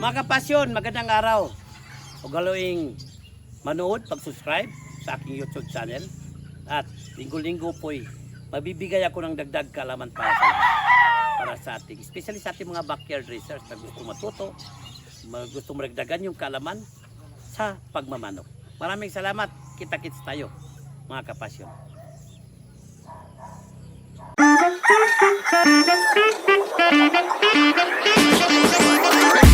Mga kapasyon, magandang araw. Huwag galoing manood, pag-subscribe sa aking YouTube channel. At linggo-linggo po'y mabibigay ako ng dagdag kaalaman para sa lahat. Para sa ating, especially sa ating mga backyard racers na gusto matuto, gusto maragdagan yung kaalaman sa pagmamanok. Maraming salamat. Kita-kits tayo, mga kapasyon.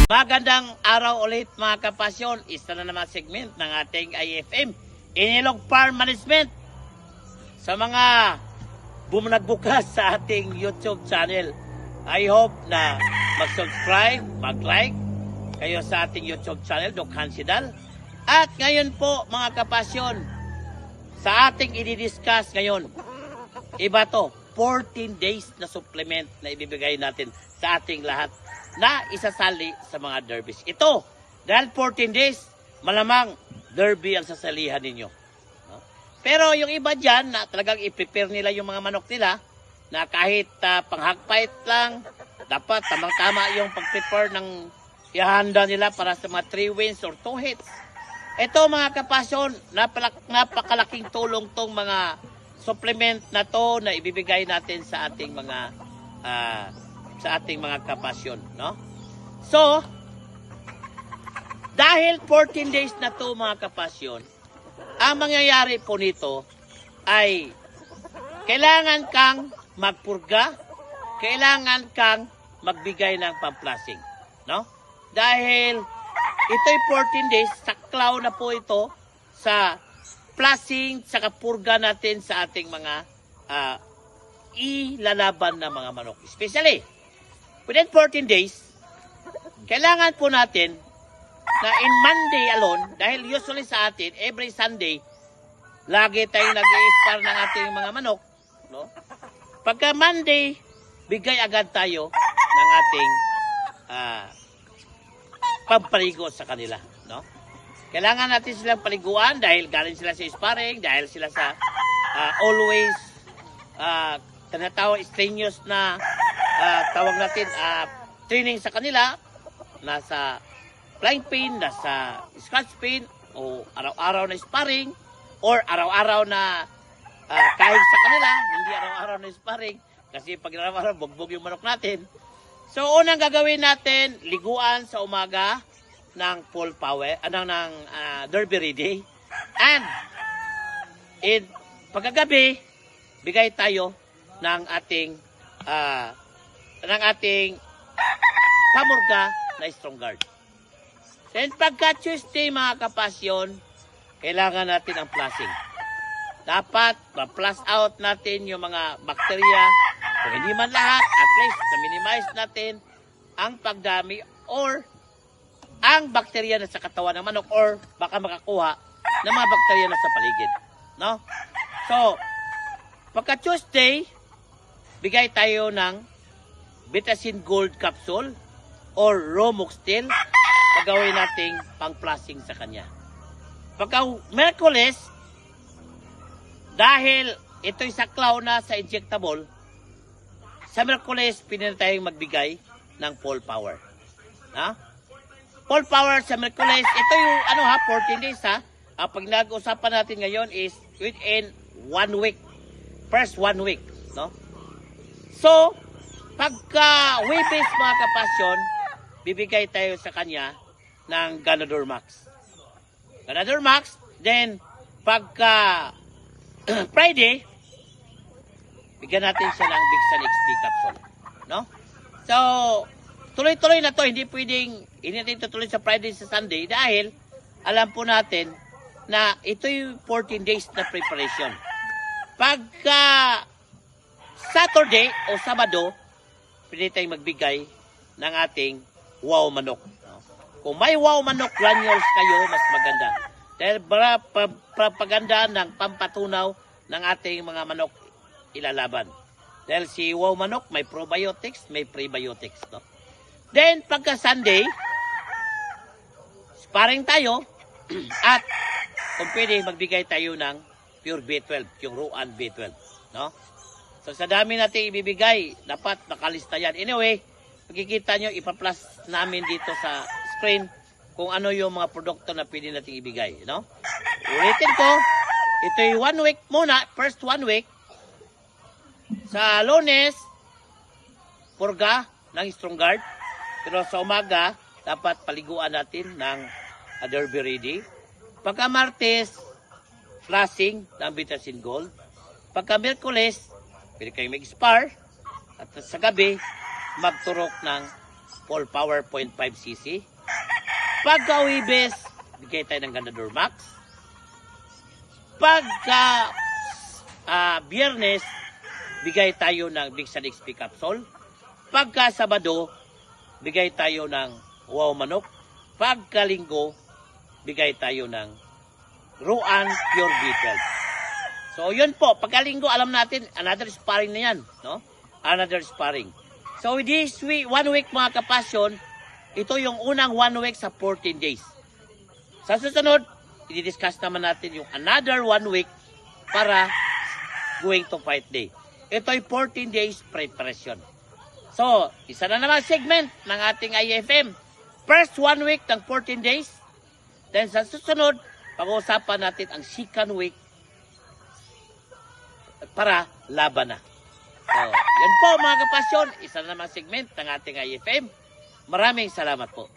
Magandang araw ulit mga kapasyon. Isa na naman segment ng ating IFM, Inilog Farm Management. Sa mga bumunagbukas sa ating YouTube channel, I hope na mag-subscribe, mag-like kayo sa ating YouTube channel, Doc Hansidal. At ngayon po mga kapasyon, sa ating i-discuss ngayon, iba to, 14 days na supplement na ibibigay natin sa ating lahat na isasali sa mga derbies. Ito, dahil 14 days, malamang derby ang sasalihan ninyo. No? Pero yung iba dyan, na talagang i-prepare nila yung mga manok nila, na kahit pang-hagfight lang, dapat tamang-tama yung pag-prepare ng ihanda nila para sa mga 3 wins or 2 hits. Ito mga kapasyon, napakalaking tulong tong mga supplement na to na ibibigay natin sa ating mga kapasyon, no? So, dahil 14 days na to mga kapasyon, ang mangyayari po nito ay kailangan kang magpurga, kailangan kang magbigay ng pamplasing, no? Dahil ito'y 14 days, saklaw na po ito sa plasing sa kapurga natin sa ating mga ilalaban na mga manok. Especially, within 14 days, kailangan po natin na in Monday alone, dahil usually sa atin, every Sunday, lagi tayong nag-i-spar ng ating mga manok. No? Pagka Monday, bigay agad tayo ng ating pampaligo sa kanila. No? Kailangan natin silang paliguan dahil galing sila sa sparring, dahil sila sa always tinatawag strenuous na tawag natin training sa kanila, nasa flying pin, nasa scratch pin, o araw-araw na sparring, or araw-araw na kahit sa kanila, hindi araw-araw na sparring, kasi pag araw-araw, bugbog yung manok natin. So, unang gagawin natin, liguan sa umaga ng full power, ng derby ready. And, pagkagabi, bigay tayo ng ating pamurga na strong guard. Then pagka Tuesday mga kapasyon, kailangan natin ang flushing. Dapat ma-flush out natin yung mga bakterya. Kung hindi man lahat, at least na-minimize natin ang pagdami or ang bakterya na sa katawan ng manok or baka makakuha ng mga bakterya na sa paligid. No? So, pagka Tuesday, bigay tayo ng Betacin Gold Capsule or Romoxtil, pagawin nating pang-flushing sa kanya. Pagka Merkules, dahil ito'y saklaw na sa injectable, sa Merkules, pinili tayong magbigay ng full power. Ha? Full power sa Merkules, ito yung 14 days ha. Pag nag-usapan natin ngayon is within 1 week. First 1 week. No? So, pagka Webes mga kapasyon, bibigay tayo sa kanya ng Ganador Max. Ganador Max, then pagka Friday, bigyan natin siya ng Bixan XP capsule. No? So, tuloy-tuloy na to, hindi natin tutuloy sa Friday sa Sunday dahil alam po natin na ito yung 14 days na preparation. Pagka Saturday o Sabado, pwede tayong magbigay ng ating wow manok. Kung may wow manok granules kayo, mas maganda. Dahil propaganda ng pampatunaw ng ating mga manok ilalaban. Dahil si wow manok may probiotics, may prebiotics. No? Then, pagka Sunday, sparring tayo at kung pwede, magbigay tayo ng pure B12, yung Ruan B12. No? So sa dami natin ibibigay, dapat nakalista yan. Anyway, makikita nyo, ipa-plus namin dito sa screen kung ano yung mga produkto na pwede nating ibigay, no? Ulitin ko, ito yung 1 week muna, first 1 week. Sa Lunes, purga ng Strong Guard. Pero sa umaga, dapat paliguan natin ng Derby Ready. Pagka Martes, flashing ng Vitasin Gold. Pagka Miyerkules, pwede kayong mag-spar. At sa gabi, magturok ng full power 0.5cc. Pagka Huwebes, bigay tayo ng Gandador Max. Pagka Biyernes, bigay tayo ng Big San XP capsule. Pagka Sabado, bigay tayo ng Wow Manok. Pagka Linggo, bigay tayo ng Ruan Pure B12. So, yun po. Pagka Linggo, alam natin, another sparring na yan. No? Another sparring. So, with this week, 1 week mga kapasyon, ito yung unang 1 week sa 14 days. Sa susunod, i-discuss naman natin yung another 1 week para going to fight day. Ito ay 14 days preparation. So, isa na naman segment ng ating IFM. First 1 week ng 14 days. Then sa susunod, pag-uusapan natin ang second week para laban na. So, yan po mga kapasyon. Isa na naman segment ng ating IFM. Maraming salamat po.